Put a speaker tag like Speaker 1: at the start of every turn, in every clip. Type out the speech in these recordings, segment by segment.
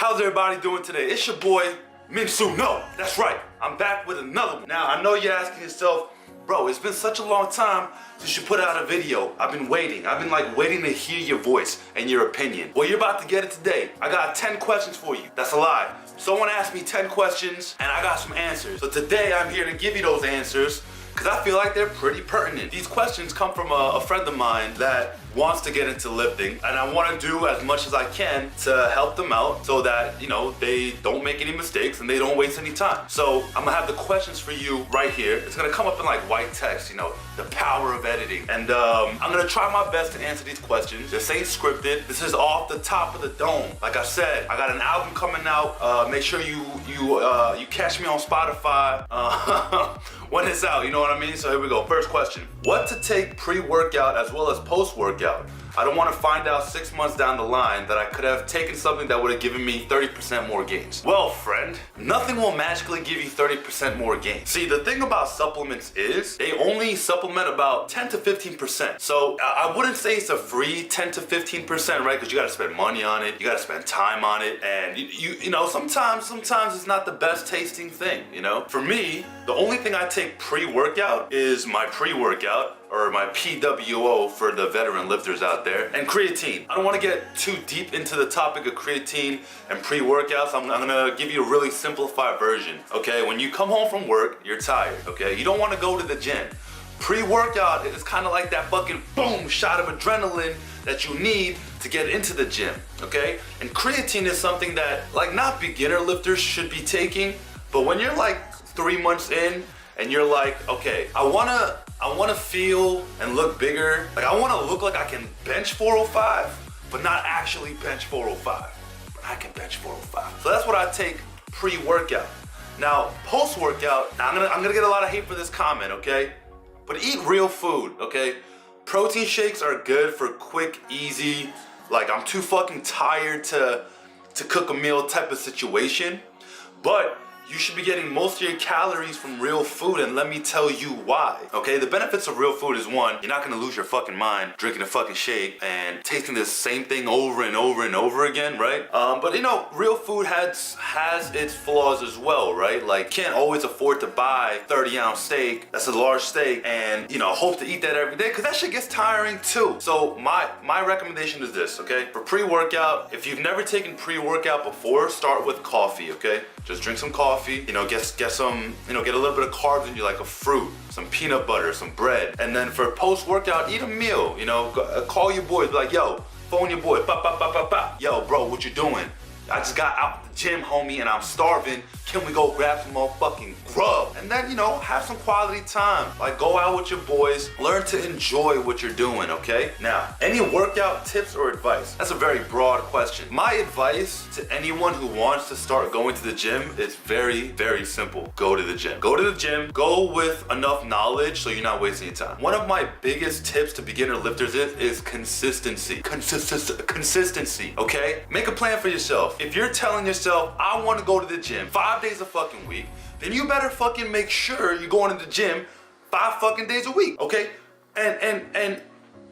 Speaker 1: How's everybody doing today? It's your boy, Minsu. No, that's right. I'm back with another one. Now, I know you're asking yourself, bro, it's been such a long time since you put out a video. I've been waiting. I've been like waiting to hear your voice and your opinion. Well, you're about to get it today. I got 10 questions for you. That's a lie. Someone asked me 10 questions and I got some answers. So today I'm here to give you those answers because I feel like they're pretty pertinent. These questions come from a friend of mine that wants to get into lifting, and I want to do as much as I can to help them out so that, you know, they don't make any mistakes and they don't waste any time. So I'm gonna have the questions for you right here. It's gonna come up in like white text, you know, the power of editing. And I'm gonna try my best to answer these questions. This ain't scripted. This is off the top of the dome. Like I said, I got an album coming out. Make sure you catch me on Spotify when it's out, you know what I mean? So here we go. First question. What to take pre-workout as well as post-workout? I don't want to find out 6 months down the line that I could have taken something that would have given me 30% more gains. Well, friend, nothing will magically give you 30% more gains. See, the thing about supplements is they only supplement about 10 to 15%. So I wouldn't say it's a free 10 to 15%, right? Because you got to spend money on it, you got to spend time on it, and you know, sometimes it's not the best tasting thing, you know? For me, the only thing I take pre-workout is my pre-workout, or my PWO for the veteran lifters out there, and creatine. I don't want to get too deep into the topic of creatine and pre-workouts. I'm gonna give you a really simplified version, okay? When you come home from work, you're tired, okay? You don't want to go to the gym. Pre-workout is kind of like that fucking boom shot of adrenaline that you need to get into the gym, okay? And creatine is something that, like, not beginner lifters should be taking, but when you're like 3 months in and you're like, okay, I wanna feel and look bigger. Like, I wanna look like I can bench 405, but not actually bench 405. But I can bench 405. So that's what I take pre-workout. Now, post-workout, I'm gonna get a lot of hate for this comment, okay? But eat real food, okay? Protein shakes are good for quick, easy, like I'm too fucking tired to cook a meal type of situation. But you should be getting most of your calories from real food, and let me tell you why, okay? The benefits of real food is, one, you're not gonna lose your fucking mind drinking a fucking shake and tasting the same thing over and over and over again, right? But you know, real food has its flaws as well, right? Like, you can't always afford to buy 30-ounce steak, that's a large steak, and, you know, hope to eat that every day, because that shit gets tiring too. So my recommendation is this, okay? For pre-workout, if you've never taken pre-workout before, start with coffee, okay? Just drink some coffee, you know, get some, you know, get a little bit of carbs in you, like a fruit, some peanut butter, some bread. And then for post-workout, eat a meal, you know, call your boys, be like, yo, phone your boy, bop, bop, bop, bop, bop. Yo, bro, what you doing? I just got out the gym, homie, and I'm starving. Can we go grab some motherfucking grub? And then, you know, have some quality time. Like, go out with your boys, learn to enjoy what you're doing, okay? Now, any workout tips or advice? That's a very broad question. My advice to anyone who wants to start going to the gym is very, very simple. Go to the gym. Go to the gym. Go with enough knowledge so you're not wasting your time. One of my biggest tips to beginner lifters is consistency. Consistency, okay? Make a plan for yourself. If you're telling yourself, I want to go to the gym 5 days a fucking week, then you better fucking make sure you're going to the gym 5 fucking days a week, okay? And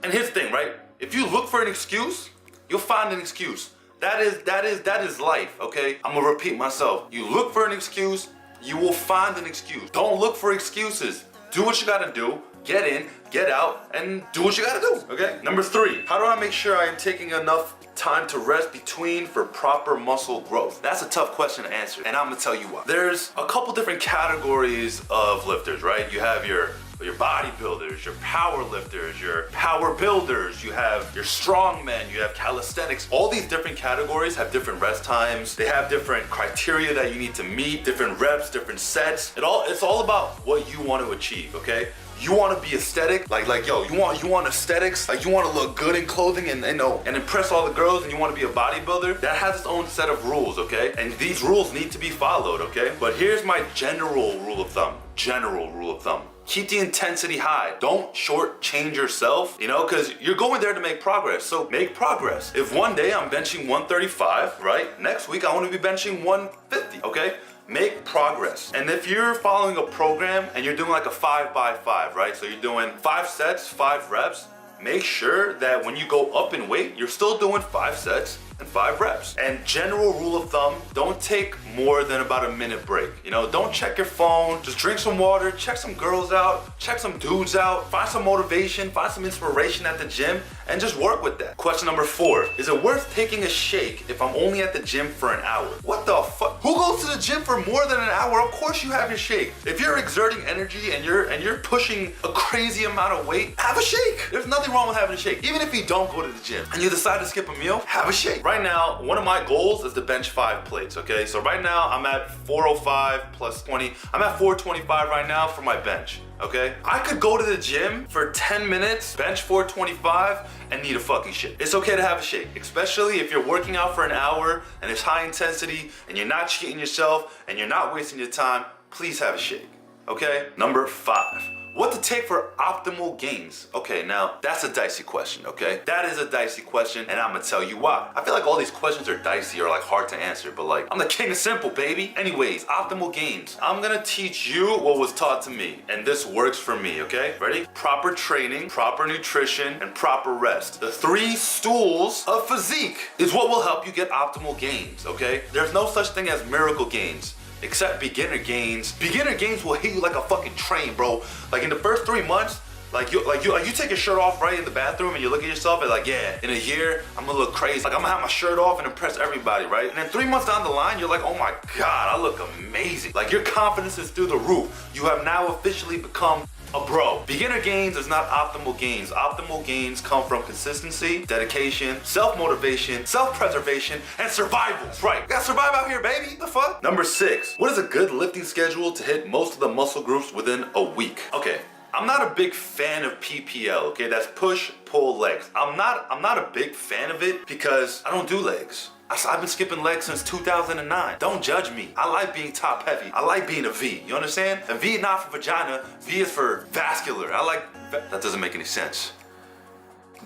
Speaker 1: here's the thing, right? If you look for an excuse, you'll find an excuse. That is life, okay? I'm gonna repeat myself. You look for an excuse, you will find an excuse. Don't look for excuses. Do what you gotta do. Get in, get out, and do what you gotta do, okay? Number 3, how do I make sure I am taking enough time to rest between for proper muscle growth? That's a tough question to answer, and I'm gonna tell you why. There's a couple different categories of lifters, right? You have your bodybuilders, your power lifters, your power builders, you have your strongmen, you have calisthenics. All these different categories have different rest times. They have different criteria that you need to meet, different reps, different sets. It's all about what you want to achieve, okay? You want to be aesthetic, like yo, you want aesthetics, like you want to look good in clothing and impress all the girls, and you want to be a bodybuilder. That has its own set of rules, okay? And these rules need to be followed, okay? But here's my general rule of thumb. Keep the intensity high. Don't shortchange yourself, you know, because you're going there to make progress. So make progress. If one day I'm benching 135, right? Next week I want to be benching 150, okay? Make progress. And if you're following a program and you're doing like a 5x5, right? So you're doing 5 sets, 5 reps, make sure that when you go up in weight, you're still doing 5 sets, and 5 reps. And general rule of thumb, don't take more than about a minute break. You know, don't check your phone, just drink some water, check some girls out, check some dudes out, find some motivation, find some inspiration at the gym, and just work with that. Question number 4, is it worth taking a shake if I'm only at the gym for an hour? What the fuck? Who goes to the gym for more than an hour? Of course you have your shake. If you're exerting energy and you're pushing a crazy amount of weight, have a shake. There's nothing wrong with having a shake. Even if you don't go to the gym and you decide to skip a meal, have a shake. Right now, one of my goals is to bench 5 plates, okay? So right now I'm at 405 plus 20. I'm at 425 right now for my bench. Okay? I could go to the gym for 10 minutes, bench 425, and need a fucking shake. It's okay to have a shake, especially if you're working out for an hour and it's high intensity and you're not cheating yourself and you're not wasting your time. Please have a shake, okay? Number 5. What to take for optimal gains? Okay, now that's a dicey question, okay? That is a dicey question, and I'm gonna tell you why. I feel like all these questions are dicey or like hard to answer, but like, I'm the king of simple, baby. Anyways, optimal gains. I'm gonna teach you what was taught to me, and this works for me, okay? Ready? Proper training, proper nutrition, and proper rest. The 3 stools of physique is what will help you get optimal gains, okay? There's no such thing as miracle gains. Except beginner gains. Beginner gains will hit you like a fucking train, bro. Like in the first 3 months, like you take your shirt off right in the bathroom and you look at yourself and like, yeah, in a year, I'm gonna look crazy. Like I'm gonna have my shirt off and impress everybody, right? And then 3 months down the line, you're like, oh my God, I look amazing. Like your confidence is through the roof. You have now officially become a bro. Beginner gains is not optimal gains. Optimal gains come from consistency, dedication, self-motivation, self-preservation, and survival. That's right. You gotta survive out here, baby. The fuck? Number 6, what is a good lifting schedule to hit most of the muscle groups within a week? Okay, I'm not a big fan of PPL, okay? That's push, pull, legs. I'm not a big fan of it because I don't do legs. I've been skipping legs since 2009. Don't judge me. I like being top heavy. I like being a V. You understand? And V is not for vagina. V is for vascular. That doesn't make any sense.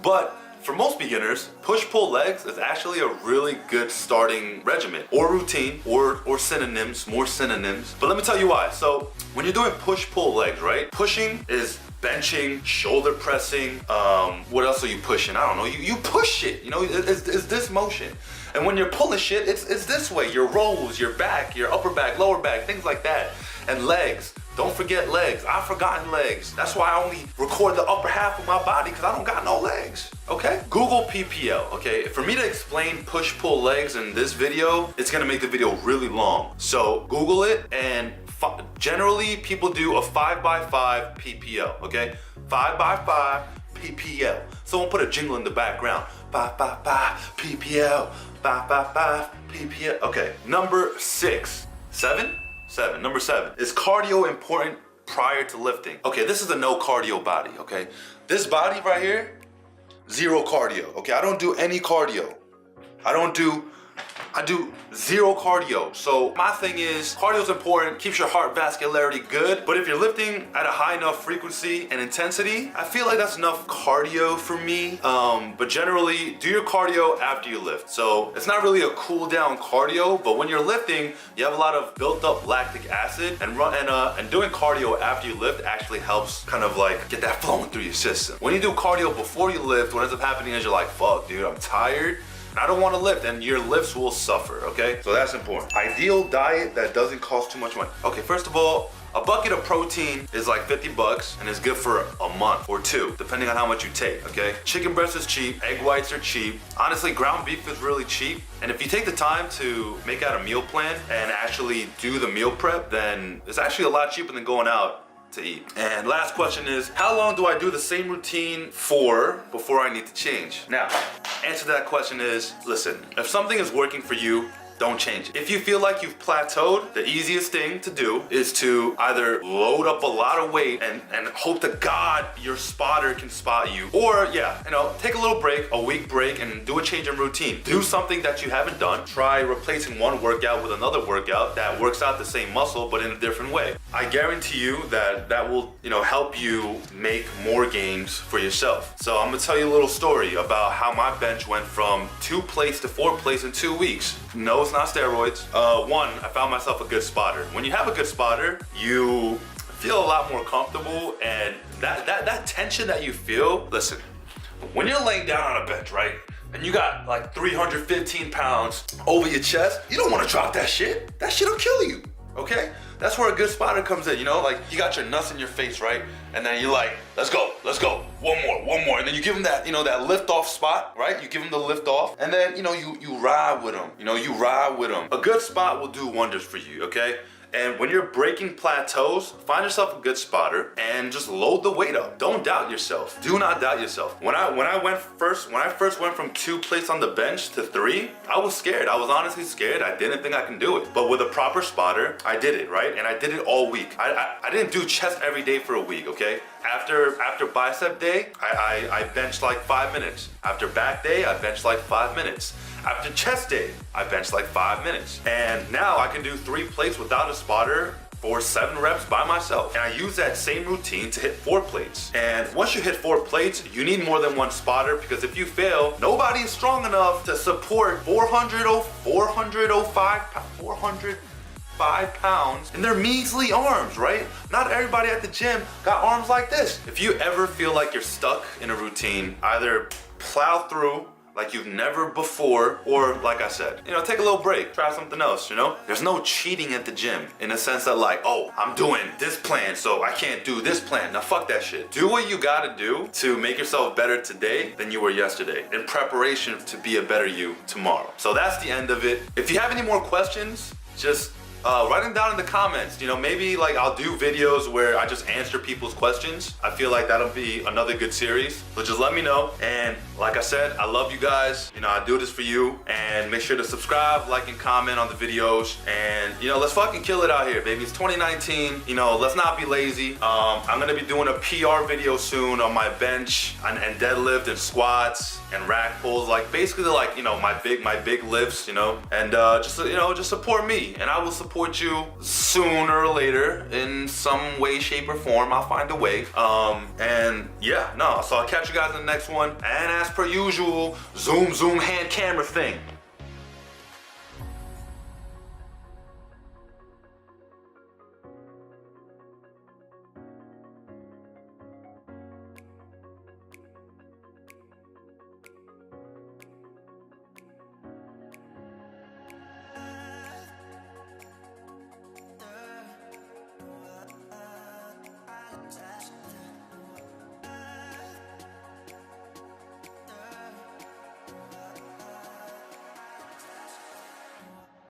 Speaker 1: But for most beginners, push-pull legs is actually a really good starting regimen or routine or synonyms, more synonyms. But let me tell you why. So when you're doing push-pull legs, right? Pushing is benching, shoulder pressing, what else are you pushing? I don't know, you push it, you know, it's this motion. And when you're pulling shit, it's this way, your rows, your back, your upper back, lower back, things like that. And legs, don't forget legs. I've forgotten legs. That's why I only record the upper half of my body because I don't got no legs, okay? Google PPL, okay? For me to explain push-pull legs in this video, it's gonna make the video really long. So Google it, and generally people do a 5x5 PPL, okay? 5x5 PPL. Someone put a jingle in the background. 5x5 PPL, 5x5 PPL. Okay, number 6, 7? 7, number 7. Is cardio important prior to lifting? Okay, this is a no cardio body, okay? This body right here, 0 cardio, okay? I don't do any cardio. I do 0 cardio. So my thing is, cardio is important, keeps your heart vascularity good, but if you're lifting at a high enough frequency and intensity, I feel like that's enough cardio for me. But generally, do your cardio after you lift. So it's not really a cool down cardio, but when you're lifting, you have a lot of built up lactic acid, and doing cardio after you lift actually helps kind of like get that flowing through your system. When you do cardio before you lift, what ends up happening is you're like, fuck dude, I'm tired. I don't want to lift, and your lifts will suffer, okay? So that's important. Ideal diet that doesn't cost too much money. Okay, first of all, a bucket of protein is like 50 bucks and it's good for a month or 2, depending on how much you take, okay? Chicken breast is cheap, egg whites are cheap. Honestly, ground beef is really cheap. And if you take the time to make out a meal plan and actually do the meal prep, then it's actually a lot cheaper than going out to eat. And last question is, how long do I do the same routine for before I need to change? Now, answer to that question is, listen, if something is working for you, don't change it. If you feel like you've plateaued, the easiest thing to do is to either load up a lot of weight and hope to God your spotter can spot you, or take a little break, a week break, and do a change in routine. Do something that you haven't done. Try replacing one workout with another workout that works out the same muscle but in a different way. I guarantee you that will help you make more gains for yourself. So I'm gonna tell you a little story about how my bench went from 2 plates to 4 plates in 2 weeks. No, it's not steroids. One, I found myself a good spotter. When you have a good spotter, you feel a lot more comfortable, and that tension that you feel, listen, when you're laying down on a bench, right, and you got like 315 pounds over your chest, you don't want to drop that shit. That shit'll kill you, okay? That's where a good spotter comes in, you know? Like, you got your nuts in your face, right? And then you're like, let's go, one more. And then you give them that, you know, that lift off spot, right? You give them the lift off, and then, you know, you ride with them. You know, you ride with them. A good spot will do wonders for you, okay? And when you're breaking plateaus, find yourself a good spotter and just load the weight up. Don't doubt yourself. Do not doubt yourself. When I first went from 2 plates on the bench to 3, I was scared. I was honestly scared. I didn't think I can do it. But with a proper spotter, I did it, right? And I did it all week. I didn't do chest every day for a week, okay? After bicep day, I benched like 5 minutes. After back day, I benched like 5 minutes. After chest day, I benched like 5 minutes. And now I can do 3 plates without a spotter for 7 reps by myself. And I use that same routine to hit 4 plates. And once you hit 4 plates, you need more than 1 spotter, because if you fail, nobody is strong enough to support 405 pounds in their measly arms, right? Not everybody at the gym got arms like this. If you ever feel like you're stuck in a routine, either plow through like you've never before, or like I said, you know, take a little break, try something else, you know? There's no cheating at the gym in the sense that like, oh, I'm doing this plan, so I can't do this plan. Now fuck that shit. Do what you gotta do to make yourself better today than you were yesterday, in preparation to be a better you tomorrow. So that's the end of it. If you have any more questions, just write them down in the comments. You know, maybe like I'll do videos where I just answer people's questions. I feel like that'll be another good series. So just let me know. And like I said, I love you guys. You know, I do this for you. And make sure to subscribe, like, and comment on the videos. And you know, let's fucking kill it out here, baby. It's 2019. You know, let's not be lazy. I'm gonna be doing a PR video soon on my bench and deadlift and squats and rack pulls. Like basically like, you know, my big lifts, you know. And just support me, and I will support you sooner or later in some way, shape, or form. I'll find a way. And yeah, no, so I'll catch you guys in the next one. And as per usual, zoom hand camera thing.